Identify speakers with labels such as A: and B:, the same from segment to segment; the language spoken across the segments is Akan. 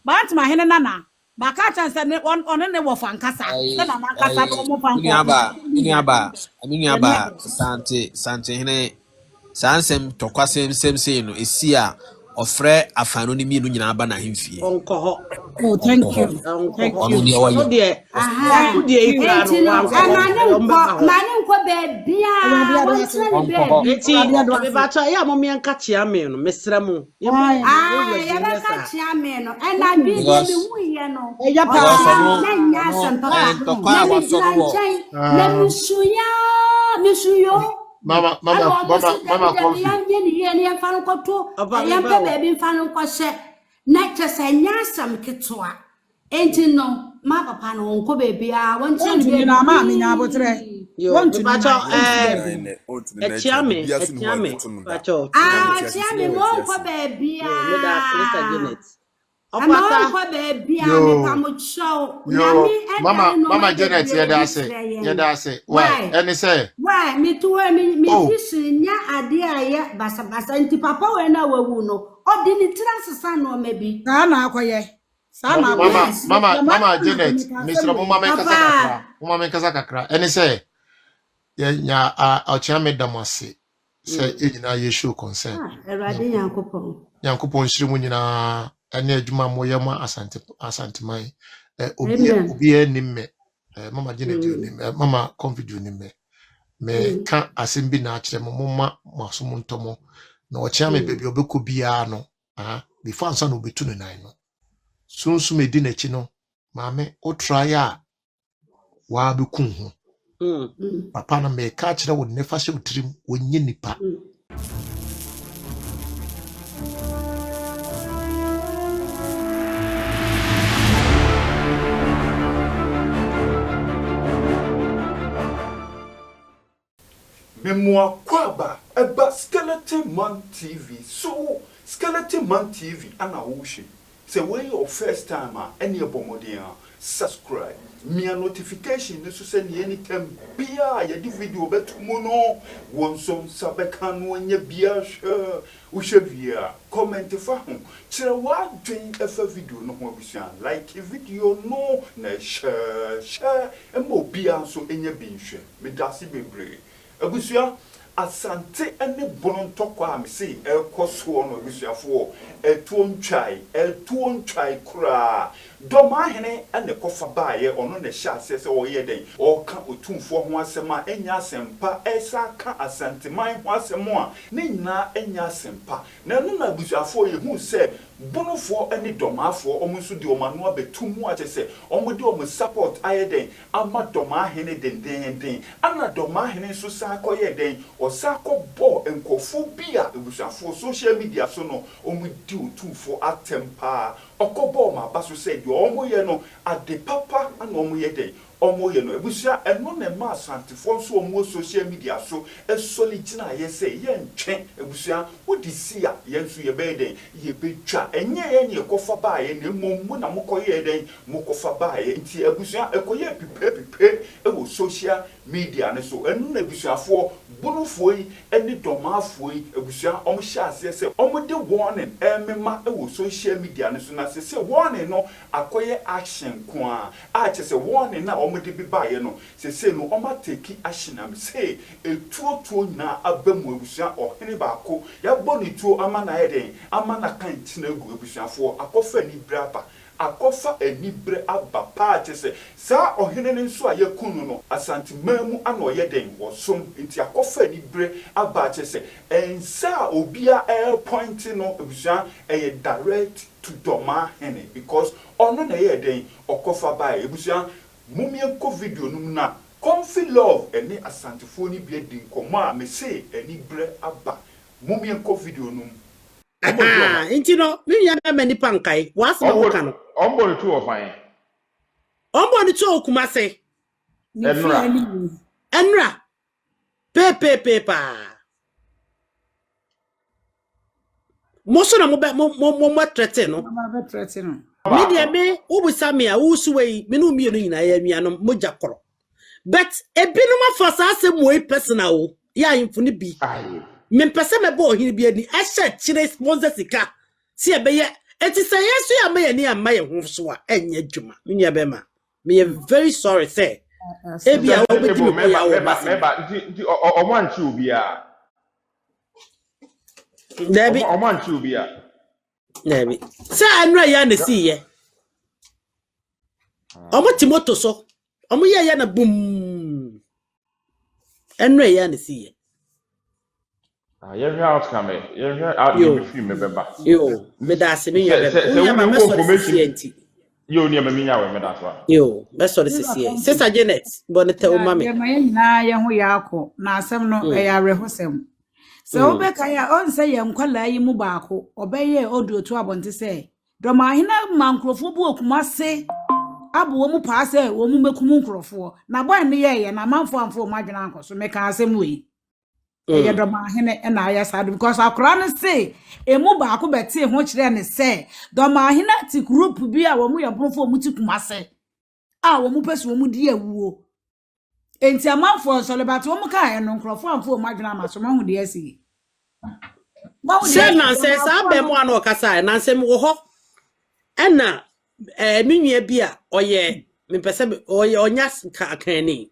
A: But my hen nana. Baka chance on ne wo fankasa. Na na kasa ko mo fanko.
B: Aba sante hene sansem tokwasem sem no esia ofre afano ni mienu nyina aba na hemfie.
C: Onko.
A: Oh, thank you. Thank you.
C: So there. Who there ikra no wan.
D: Mani nko baby ah.
C: Enti me bacha ya mo me nka chia me no mesra mu.
D: Ya ba ka chia me no. E na bi me hu ye no.
A: E ya pa
D: na nya sampa. Na misuyo.
E: Mama coffee.
D: Yam fan ko to. Yam pe baby fan ko she. Na chese nya sam ketwa. Enti no ma papa no nko baby ah. Won
A: ti na ma me nya abotre.
C: Won ti bacha chia me. Bacha.
D: Chia me won ko baby ah.
C: Me da Mr. Janet.
D: Opata baby ah me pamucho.
E: Mama Janet yeda say. Why? Any say?
D: Why me to me nya ade aye basa nti papa we na wawu no. Odi ni transesa no maybe.
A: Ka na akoye.
E: Mama Janet, Mr. Mama kasa kakra. Any say? Ya ochame damase. Say ejina ye show concern.
D: Erade
E: Yankopon shirimu nyina ene adwuma moye ma asante mai. Obi nimme. Mama Janet nimme. Mama confidence nimme. Me ka asembi na akire mo ma masomo ntomo. Na ochame baby obeko bia no. Before ansa no obetu no nan no. Sunsu medi na chi no. Maame o try a wa beku ho. Papa na me ka akire wo nefa hye utrim wonye nipa.
F: Memoir kwaba eba Skeleton Man TV. So Skeleton Man TV ana wushi. Say when your first time any abomoden subscribe. Me notification so send anytime bia ya di video betumo no wonsom sabeka no anya bia hwe via comment fa ho kire wa dwen efa video no ho abusua like video no na share emo bia so enya bi hwe me dase bebre abusua asante ene bononto kwa me sei ekoso no abusuafo etuontwai kura doma hene ene kofa baaye ono ne hya asese oye den oka otumfo ho asema enya asempa esa ka asante man ho asemo a ne nyina enya asempa na no na abusuafo ye hu se bonofo ene domafo omunso de omanu abetumu achese omode om support ayeden ama doma hene den ana doma hene so sa koye den osako bo enkofo bia abusuafo social media so no omudi otumfo atempa okobo ma baso say de omoye no ade papa ana omoye den omoye no ebusua eno na ma asantefo so omo social media so esoli gina ye say ye ntwe ebusua wodi sia ye nso ye be den ye betwa enye ye ne kofa ba ye na mommu na mokoye den mokofa ba ye nti ebusua ekoye pipe ewo social media ne so eno na ebusuafo bonofo yi ene domafo yi ebusua omhya ase se omode warning emema ewo social media ne so na se warning no akoye action kwa a chese warning na omode bi ba ye no se no oma take action am say etuotuo na abamu ebusua ohene baako ya boni tuo ama na yeden ama na kan tina gu ebusuafo akofa ni braba akofa enibre aba pa chese sa ohene ne nso ayekunu no asante mamu ana oyeden wosom nti akofa enibre aba chese ensa obia point no ebusua direct to doma hene because ono na yeden okofa ba ebusua mumie ko video num na comfy love eni asantefo ni bia din komo a me say enibre aba mumie ko video num
C: inti no mi ya na mani pankai was ma woka no
E: ombo ni tu ofan
C: ombo ni tu okumase enra pepe pa moso na mo trete no me dia me ubusa me a usuwe me no mie no nyina ya nuanom moja koro but ebinum afosa asem wey personal ya infuni bi me pese me bo ohini bi ani ehye chire sponsor sika si ebeye It is a yes, you are may near my home so and yet Juma. Minya Bema. Me very sorry, say. Ebi a obi ti me ya wo basi.
G: Oman chu bia.
C: Debi.
G: Oman chu bia.
C: Debi. Say anra ya na si ye. Omo timoto so. Omo ya na boom. Anra ya na si ye.
G: You hear outcome. You hear out you free me beba.
C: Yo, me da se me ya beba. Unya ma me so CNT.
G: Yo ni me minya we me da so.
C: Yo, me so the CNT. Sister Janet, bonete o mama.
A: Ye me na ye ho ya akọ na asem no e ya rehosem. Se obeka ya on se ye nkwala yi mu baako, obeye oduotu abonte se. Doma hina mankrofo bu okuma se. Abu wo mu pa se wo mu mekumu nkrofo. Na boy ne ye na manfo amfo madwena ankoso me ka asem we. Ye doma hene na aya sad because akora ne say emu ba ko beti ho kire ne say doma hene ti group bi a wo mu ye brofo mu ti kuma se a wo mu pesu wo mu di awuo enti amanfo so le bat wo mu ka no nkrofo amfo mu adwena amaso ma hu de asi ba hu de
C: say na say sa be mu an okasa na say wo ho ena minua bi a oye me pese oye onya kan ni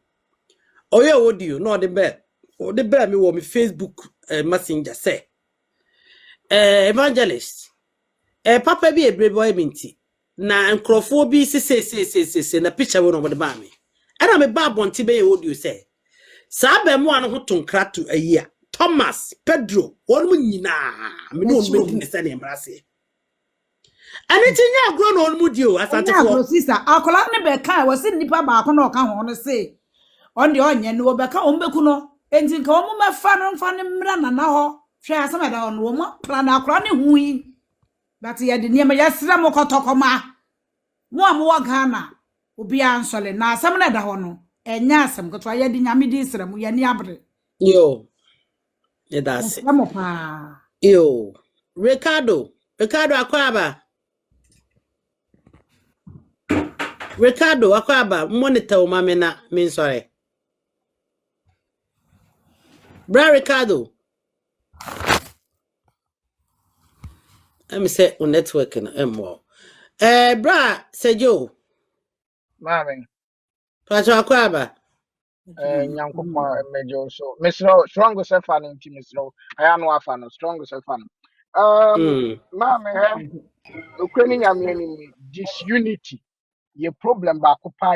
C: oye audio no de be o de bra me wo me Facebook messenger say evangelist papa bi ebre boy minti na nkrofo bi se na picture wo no mo de ba me ana me ba bonti be audio say sa ba mu an ho tonkrato ayia Thomas Pedro won mu nyina me no be ni se na embrase ani tinya agro no on mu dio asante fo
A: sister akola ne be kai wo se nipa ba ko no ka ho no say on de onye no be ka on beku no enti nka omu mefa no mfa ne mra na ho hwe asema da ono mo plan akora ne hui but ye de niam ya sira mo kotokoma mo amwo Ghana obi ansole na asem na da ho no enya asem koto ye de nyame di sira mu ye ni abre
C: yo ye that's
A: mo pa
C: yo Ricardo akwaba monitor o mame na me sorry Bra Ricardo. Let me say on network and more. Bra Sejo.
H: Mami.
C: Pacho akwaba.
H: Nyankopon mejo so. Misro strong self fan inti misro. Aya no afa no strong self fan. Mami Ukraine nyame ni disunity. Ye problem ba ko pa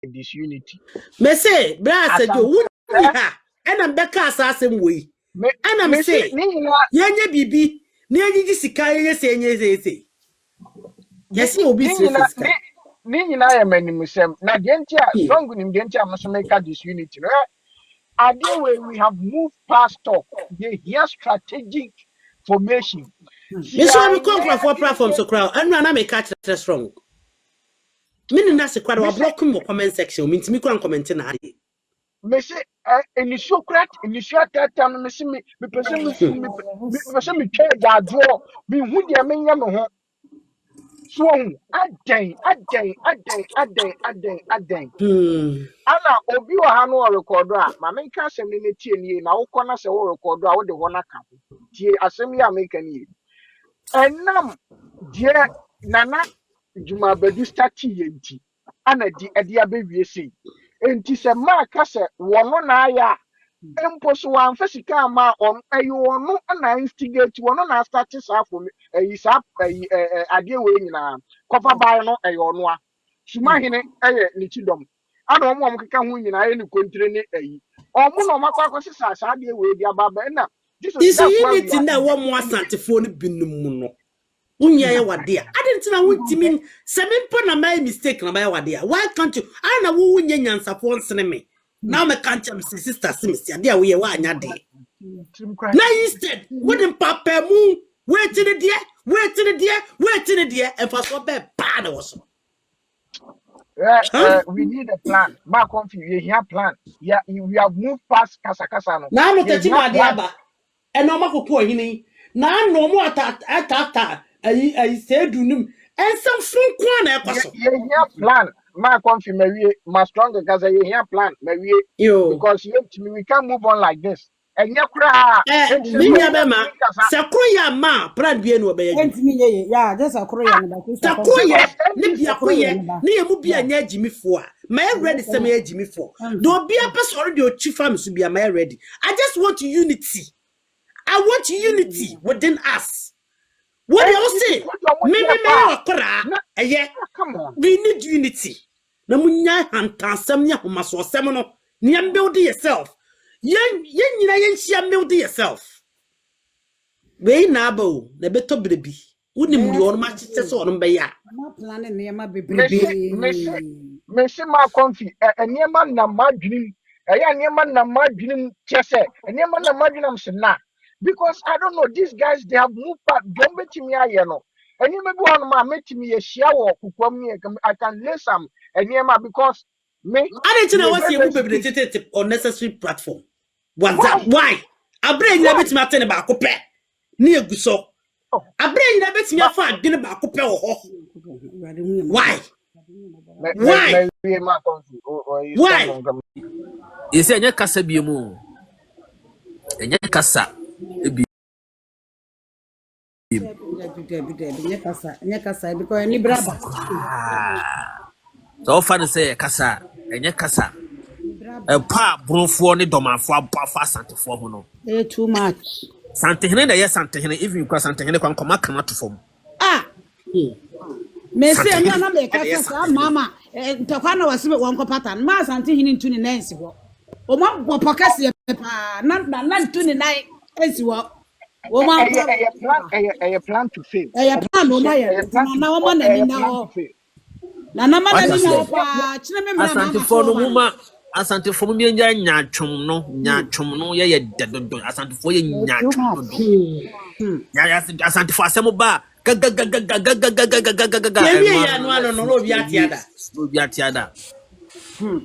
H: disunity.
C: Me say Bra Sejo wuni ha. Ena mbeka asasem we. Ena me say yenye bibi na yenye sika yenye se. Yes obi sika.
H: Ni nyina ya manimusem na dentia strong ni dentia so make disunity. Idea where we have moved past talk. They hear strategic formation.
C: Me so me come for platform so crowd. Anu na make catch strong. Me na se kwado block mo comment section. Me ntimi kwan comment na ade.
H: Me say initiocrat time me say me person me twa da draw me hu dia me nya me ho so aden ana obi wa ha no record a ma me nka asem ne tie nie na wo kona se wo record a wo de ho na ka tie asem ya me ka nie enam die nana juma badu start yenti ana di ade abewie sei enti se ma ka se wono na aya empo so wan fasika ma on ayo na instigate wono na start sa for me sa ade we nyina kofa bai no ayo no a suma hene ni chidom ana omo keka hu nyina aye ni kontre ni omo no makwa akosi sa ade we di ababa na
C: Jesus unity na wo mo asantefo no binum mu no unya ya wade a adenti na wuntimi se mempo na my mistake na my wade a why can't you ana wo unya nyansafo nsene me now me can't am sister simisi ade a wo ye wa anya de na instead wouldn't papa mu wait in the dear and for so bad also
H: we need a plan back on you here plan yeah we have moved past kasakasa no
C: now no teti ma de aba e no makoko hini na no mo ata I said dunum and some fun kwa na ekoso
H: you here plan ma confirm we my stronger gaza you here plan because we can't move on like this enye kura
C: Minya bema sakoya ma brand bi enu obeye
A: Entimi ye ya just akroye no ba ko
C: sakoye ne bia koye ne ye mu bia nya agimifo a ma ready say ma agimifo do bia person already o chi fam so bia ma ready. I just want unity. I want unity within us. What do you say? Me okra eye.
H: Come on.
C: We need unity. Na munya hantansam nya homaso sem no. Nya build yourself. Yen nyina yen hia build yourself. We na abo na beto brebi. Unim di onu ma chite so onu be ya.
A: ma plan ne ma bebrebe.
H: Me se ma konfi enema na madwin eya enema na madwin chese enema na madwinam se na because I don't know these guys they have moved back don't betimi aye no enema bi on ma metimi ye hia wo kukwam ni I can lay some enema because me
C: I don't know what's your bebrebe unnecessary platform. What's that? Why? Abre nyina betimi atene ba akopɛ. Ni eguso. Abre nyina betimi afa adene ba akopɛ wo ho. Why? Why?
B: Why? You say anya kasa bi mu. Anya kasa bi.
A: Anya kasa because ni braba.
B: So often say kasa, anya kasa. Pa bronfo ne domafo abafa santefo ho no.
A: Too much.
B: Santehene na yes santehene even kwa santehene kwa nkoma kana to fom.
A: Me say anya na me kasa mama ntakwa na wasibe wonko pattern ma santehene ntu ni nansi ho. O ma bopokase pa na ntu ni nan esi ho. O ma
H: plan to fail.
A: Plan o ma ye na o ma na ni na ho. Na ma na ni na pa chine me mra
B: santefo no muma asantefo mu nya nyatwom no ye dedodo asantefo ye nyatwom do ya asantefo asem ba gaga
C: ya no ano no obi atiada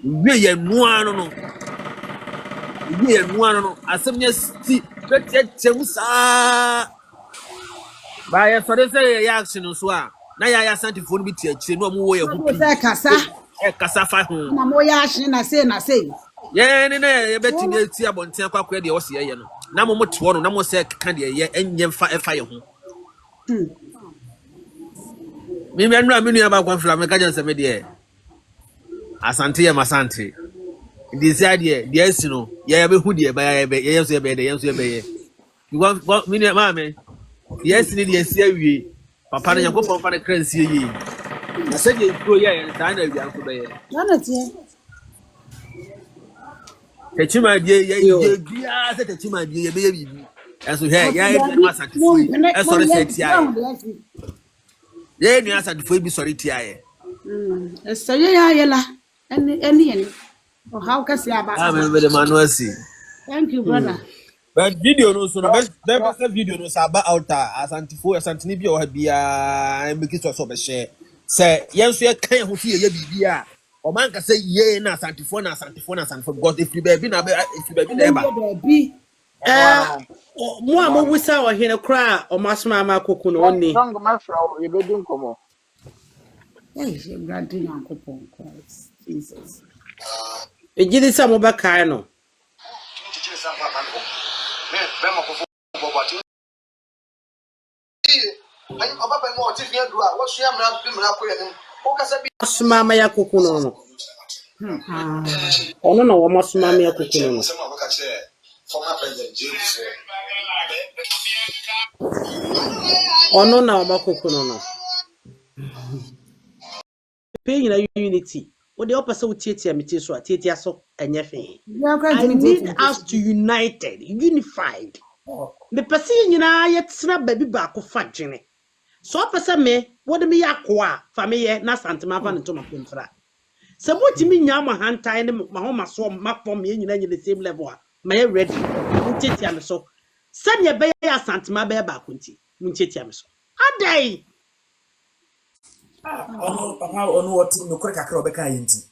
B: we ye no ano no asem nya sti tettem sa ba ya sore say ya action so a na ya asantefo no bi ti akire no mo wo ye hu kasa fa ho
A: na mo ya ahye na say
B: ye ne betimi ati abonten kwakwa de wo se ye no na mo moto no na mo se ka de ye enye fa efa ye ho mi menra mi nua ba kwanfla me ka janse me de asante ye masante di sia de asi no ye be hu de ba ye so ye be de ye so ye be ye mi nua ma me yes ni de asi awie papa na yakofo fa na kransie yi na se de pro ye ta na awia ko be ye
A: na tie
B: techima ye bia se techima ye be ye bibi eso he ya e masante fui e sorry se tia ye ni asante fui bi sorry tia ye
A: eso ye ya ye la eni o how ka si aba
B: me de manuasi.
A: Thank you brother.
B: But video no so no best video no sa ba outa asante ni bi o ha bia make so be share say yenso ye kan ho fi ye bibia o man ka say ye na asante because if you be na
C: mo a mo wisa o hene kra o masma ma koku no oni
H: Don't my friend you be doing come
A: Hey, brother Yankopon Christ Jesus.
C: ejidi sa mo ba kai no asma ma ya koku no no ono na wo masma ma ya koku no no ono na wo makoku no no pay na unity what the opposite with tietia meti so tietia so enyefe I need us to unified me pese nyina yetena baby ba ko fadwene so pese me what me yakwa fa me ye na santema fa nto mapemfra se motimi nya ma hantan ne ma homa so mapom me nyina the same level a ma ye ready tietia me so sane be ya santema be ba ko nti tietia me so adai
I: papa onu oti no kore kakra obeka yinti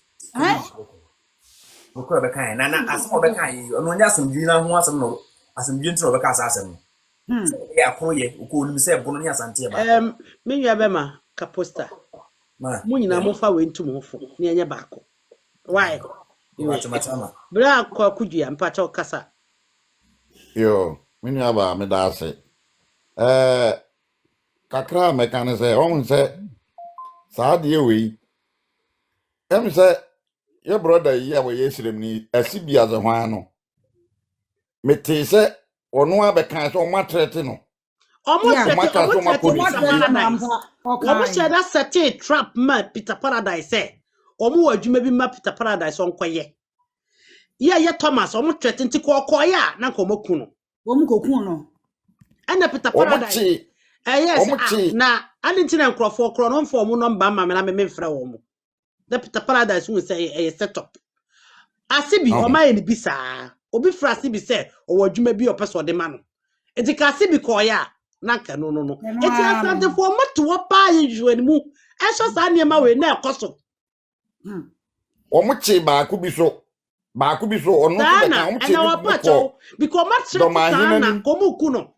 I: no kore obeka na asem obeka yi onu nya asomdwi na ho asem no asomdwi ntro obeka asem ya kroye uko nim se bono nya asante ba
C: me nwa be ma ka poster mu nyina mo fa we ntum ho fo na enye baako why
I: matama
C: bra kwa kudua mpacha kasa
J: Yo, me nuaba me da ase. Kakra mekane se on se saa de we. Em se your brother ye we yesrem ni asibia ze hwan no. Mete se ono abeka se o matrete no.
A: Yeah.
C: Almost Paradise.
A: Okay.
C: Almost said that set a trap man Peter Paradise say. Omo adwuma bi ma Peter Paradise on koye. Yeah, Thomas, almost threaten to call koya na komo kuno.
A: Womukoku no.
C: And Peter Paradise. Yes, na alintina nkrofo kro no mfo mu number ma na me mfra wo mu. The Peter Paradise will say a setup. Asibi o ma ye bi saa. Obi fra asibi say o adwuma bi o peso de ma no. Enti ka asibi koya na ka no. Enti asante for moto wo pa ye mu. Ehso sa ne ma we na ekoso.
J: Omuchi baako bi so ono so beka omuchi
C: ko because match na komu kuno.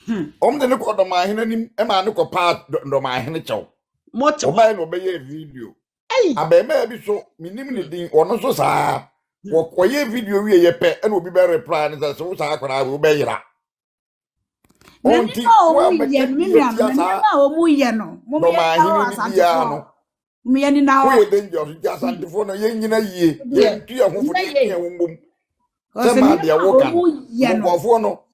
J: De ne ko do ma hene nim e ma ne ko pa do ma hene chew.
C: Moto
J: oba no be ye video. Abema bi so minim ne din ono so saa. Wo koye video wie ye pe e no bi be reply ne so saa kwara wo be yira.
A: Onti wo ye no me ni na
J: we dangerous just and for no ye nyina yie. Ye tu ye ho fo ye wo mbom. Sama de wo kan. Wo fo no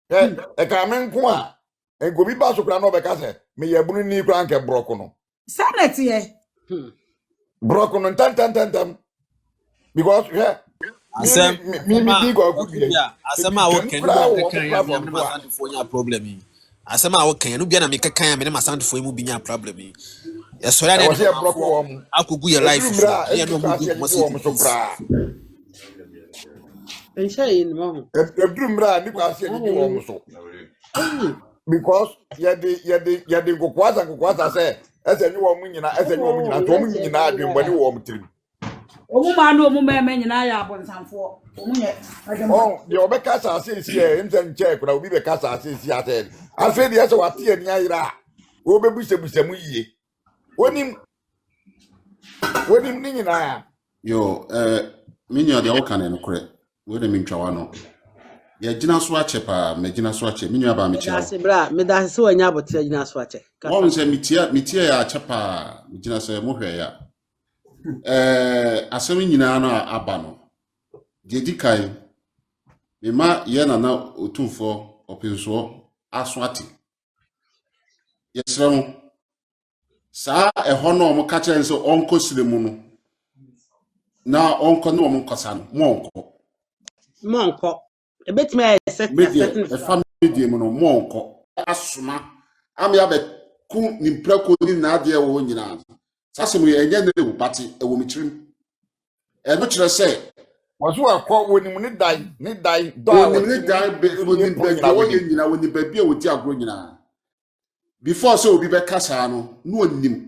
J: e ka men ko a e go bi ba so kra no be ka se me ye bunu ni kra nke broko no.
A: Sanity ye.
J: Broko no tan because
B: asema wo kan no kan ya me ma sante fo nya problem yi. Asema wo kan no bia na me kan ya me ma sante fo mu bi nya problem yi. Ya so ya
J: na broko wo mu
B: akugu your life ya no mu so bra.
C: Inshallah mo.
J: Ebdumra ni kwa se ni wo mu so. Because ya de kokwaza say ese ni wo mu nyina to mu nyina adwen bani wo mu tirim.
A: Omu ma no omu ma nyina ya abonsanfo omu nye
J: de obeka sa asisi e nten che kura obi beka sa asisi ate afi de ese wate ani ayira wo be busebusemu yie wonim ni nyina ya
K: yo minya de okane no kure we de mintwa no ya gina so ache pa me gina so ache minya ba me chira
C: asibra me da se wanya abotia gina so ache
K: won se mitia ya ache pa me gina so mo hwe ya asemi nyina no aba no dedi kai me ma ye na otumfo openso aso ate yesre mo sa eho no mo ka kire nso onko siremu no na onko no mo nkosa no
C: monko ebetime set
K: family mo no monko asoma am ya be ku ni prako ni na ade wo nyina sase mo ye enya na ewu pati ewo michirim no kire se
J: waso akọ wonim ni dai do
K: wonim ni dai be wonim be wo nyina wonim be bia wodi agro nyina before so obi be kasa no no onim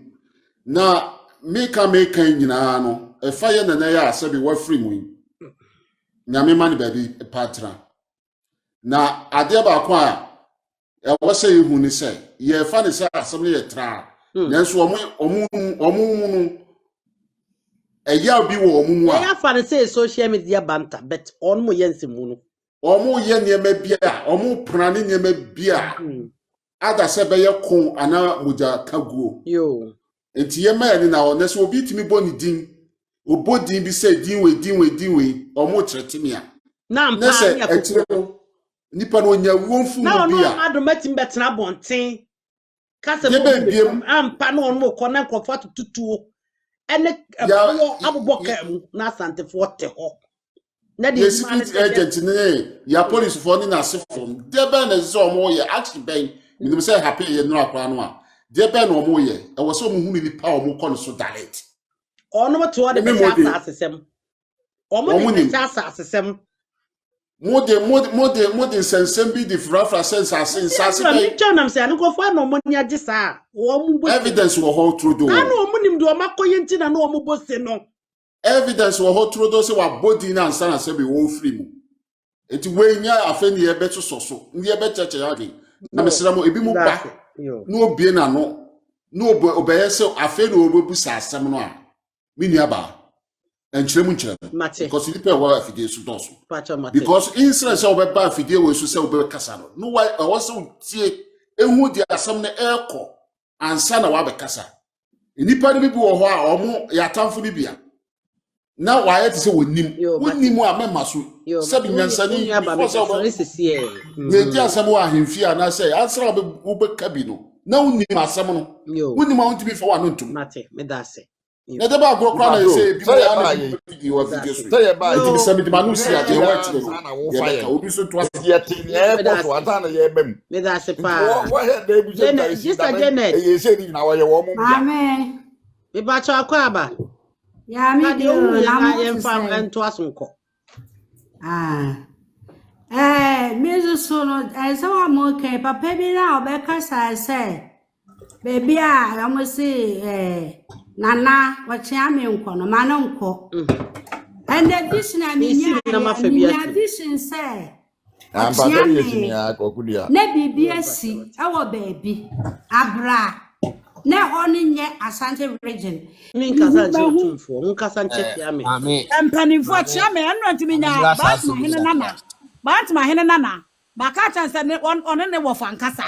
K: na meka nyina no efa ye na ya asabi wa free mu nyame mani baby patra na ade ba ko a e wo se ihu ni se ye fa ni se asem ye tra nanso omu no eya bi wo omu mu a
C: ya fa ni se social media banter but on mo yense mu no
K: omu ye niema bia omu prane niema bia ada se be ye ko ana muja kaguo
C: yo
K: enti ye ma ni na o neso obi timi boni din obodin bi se din we omu tretimia
C: na mpa ya
K: ko nipa no nya wonfu
C: na
K: no bia
C: na adomatim betena bonten kase ampa na ono ko na nkofo atutuo ene aboboka mu na santefo te ho na de
K: secret agent ne ya police for ni na sefo de be na zo omo ye action ben minimum say happy ye no akwa no a de be na omo ye e wo so omo hu ni pa omo ko no so direct
C: ono to de be asasem omo de asasem
K: mode sensem bi di frafra sense asase
C: be chanam say ankofo na omo ni agisa omo
K: evidence wo ho through do
C: na omo nim do makoye ntina na omo bose no
K: evidence wo ho through do say wa body na ansana say be won free mu eti we nya afeni e beto soso ndi e becheche ya de na mesra mo ebi mu ba no obie na no no obeye say afeni obebu sa asem no a minua ba enchiremu nchiremu
C: Mate.
K: because nipa wa afidie so doso
C: Pacho mate.
K: because instead say obeba afidie we so say obeba kasa no why also tie ehu di asam na eko ansa na wa be kasa nipa ni bi wo ho a omo ya tamfo ni bia na wa ye say wonim a mema so se bi nyansani before say obeba we di asam wa ahemfi a na say ansra obeka bi no na wonim asam no wonim a wontimi fa wa no ntum
C: mate me da se
K: na de ba agro kwa na say bi ya video so
J: say ba
K: it is something manu see at the watch
J: no
K: obi so to
J: ye tin e ko to ata na ye bem
C: me da se pa
J: wo he da bi say that
C: Sister Janet
J: e ye say ni na wo ye wo mo
D: Amen.
C: me ba cho akwa aba
D: Ya mi
C: de o ya na ye mfa ento asonko
D: Mezu sono so mo ke papa bi na obeka say baby am say Nana, what ya mean, Cono, man, uncle. And the vision I mean, the vision say, Nebi BSC, our baby, Abra, ne only yet Asante region.
C: Minka Yami.
A: And Penny for Chame, and not to me now, but my hen nana. Bakata said on the Wofan Casa.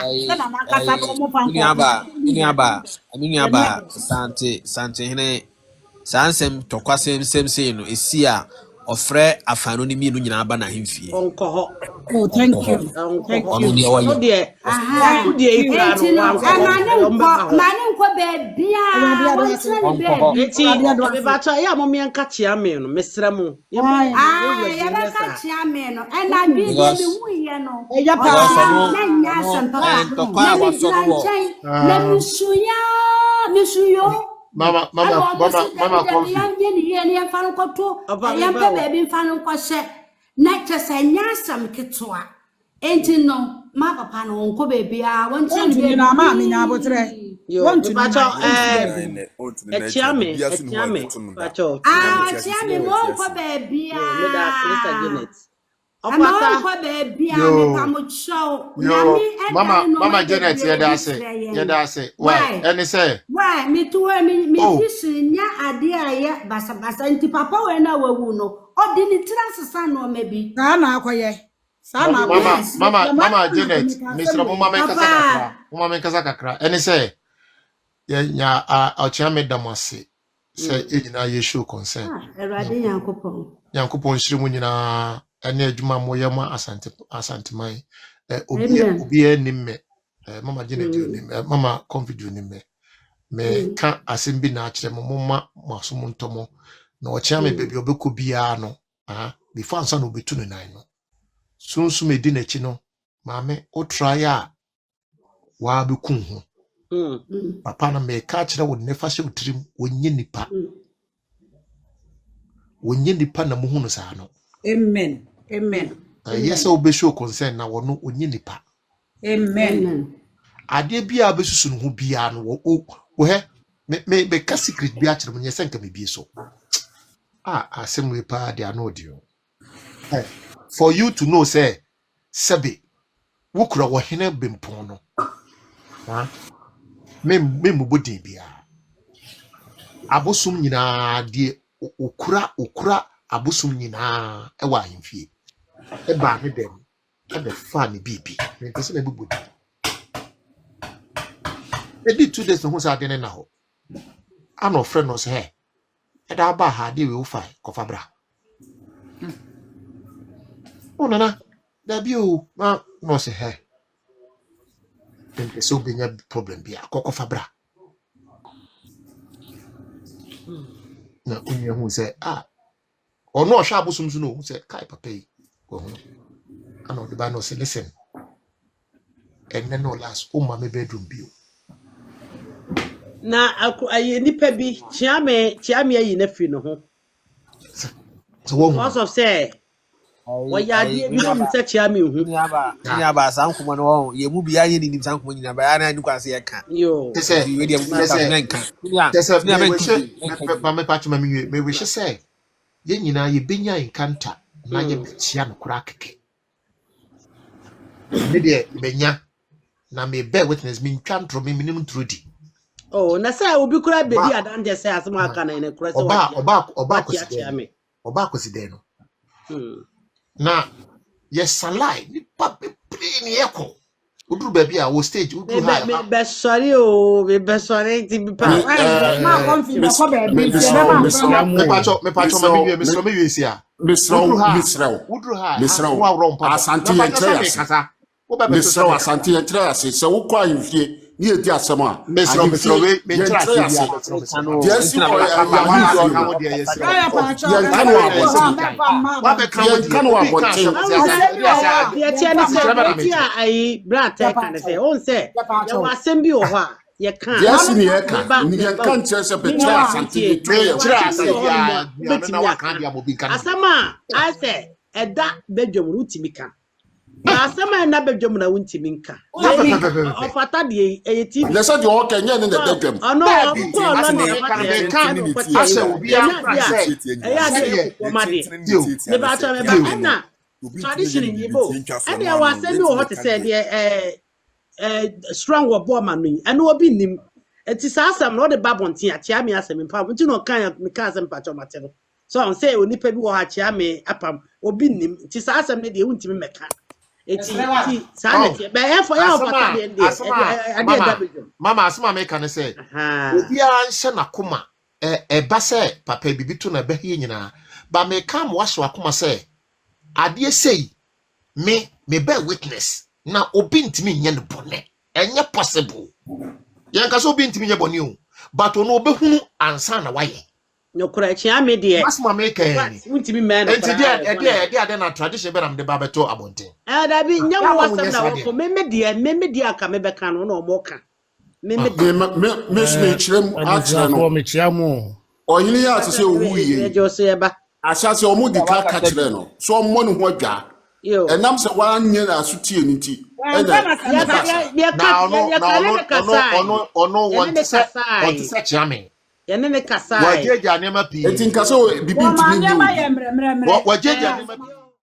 B: Amiaba, Sante Hene, Sansem, Toquasem, same no, is Sia, or Fre, a fanonimi Nunabana himfi.
A: Oh, thank you. Thank you.
C: Oh, dear.
K: Mama,
D: Nature say nyasam ketwa enti no ma papa no onko baby a won
A: tiri na ma me nya botre
C: won tiri pacho echiame pacho
D: echiame mo onko baby a
C: me da Sister Janet
D: onko baby a me pamucho
K: mama Janet ye da say why any say
D: why me to me fishi nya ade aye basa enti papa we na wawu no odini transesa no maybe
A: na akoye
K: mama Janet Mr. Mama kasa kakra any say nya ochiame damase say ejina ye show concern
D: erade
K: yankopon shirimu nyina ene adwuma moyema asante mai obi nimme mama Janet nimme mama confidence nimme me ka asembi na akire mo mama maso ntomo na ochiame baby obeko bia no before ansa no betu no nan no sunsu medi na chi no maame o try a wa beku ho papa na me ka akire wo ne fa hye utrim wonye nipa na muhu no saa no
A: amen
K: yes obe show concern na wono onye nipa
A: amen
K: ade bia besusu no ho bia no wo he me ka secret bia akire mo nyese nka me bie so assembly pa they are no deal. For you to know, say, Sabi, wukura wahine bimpono. Me mubudi bia. Abosum nyina die ukura abosum nyina ewa himfie. Eba ne dem. Ebe fa ni bibi. Me pese me bubudi. E di 2 days no sa de na ho. Ano friend no say Eda ba ha de we ufa kofa bra. Nana, da bi o ma no se he. Dem so be nya problem bia kofa bra. Na onye hu se ono ohwa abosum so no hu se kai papa yi ko hu. Ana de ba no se listen. And no last my bedroom bio.
C: Na aye nipa bi chiame ayi na fi no ho.
K: So what
C: because of say ya die bi no se chiame hu.
B: Ni aba sankomo no ye mu bia ye ni sankomo nyina ba ya na ni kwase ye ka.
K: Yo. Say
B: we dey nka.
K: Me patch me wish say ye nyina ye benya enkanta na ye chia no kura keke. Me de benya na me bear witness me ntwantro me minim trudi.
C: Oh, na say obi kura bedi adanje say asema aka na ene kura say
E: oba kwesi no. Na yes salai ni pa be ni eko. Udru baby a wo stage udru ha.
C: Be sorry o, be sorry ti bi pa.
A: Ma confidence ko be bi se
E: me pacho me wi si a. Udru ha. Wa rompa.
K: Asante yentre Misra asante yentre ase se wo kwa yefie ni edi asema
E: Misra we me yentre ase.
K: Yes,
C: Asama na bedwom na wuntimi nka. Ofata de eyiti.
K: Le say the all Kenya in the bedroom.
C: Ono ko lo na
E: ase obi am
C: ne ba to me ba na tradition yibo. And there was say me o hot say de strong wo bo ma no ene obi nim. Enti sa asam no de babontin achia me asem mpa. Nti no kan me kan asem pa cho mate no. So on say onipa bi wo achia me apam obi nim. Nti sa asem ne de wuntimi meka.
E: Mama asema make can say obia nse na koma eba say papa bibi to na behie nyina ba me kam wahwe akoma say ade sei me be witness na obi ntimi nye ne bone enye possible yanka so obi ntimi nye bone o but ono obehunu ansa na waye
C: no kura chi ame de
E: asma make
C: ntimi man
E: enti de na tradition be na de ba beto abonten
C: da bi nyam wasam na wo me de aka me be kan no na omo ka me
K: chirem atra no
L: me chiamu
K: oyini ya se owu ye
C: je so ye ba
K: asha se omu di ka chire no so omo no ho adwa enam se wan nye na asutie ni ti
E: ono want se chiame
C: yene ne kasai
E: wajeja nema pi
K: etinka so bibi ntimi
A: wa ma ya mre
E: wajeja nema pi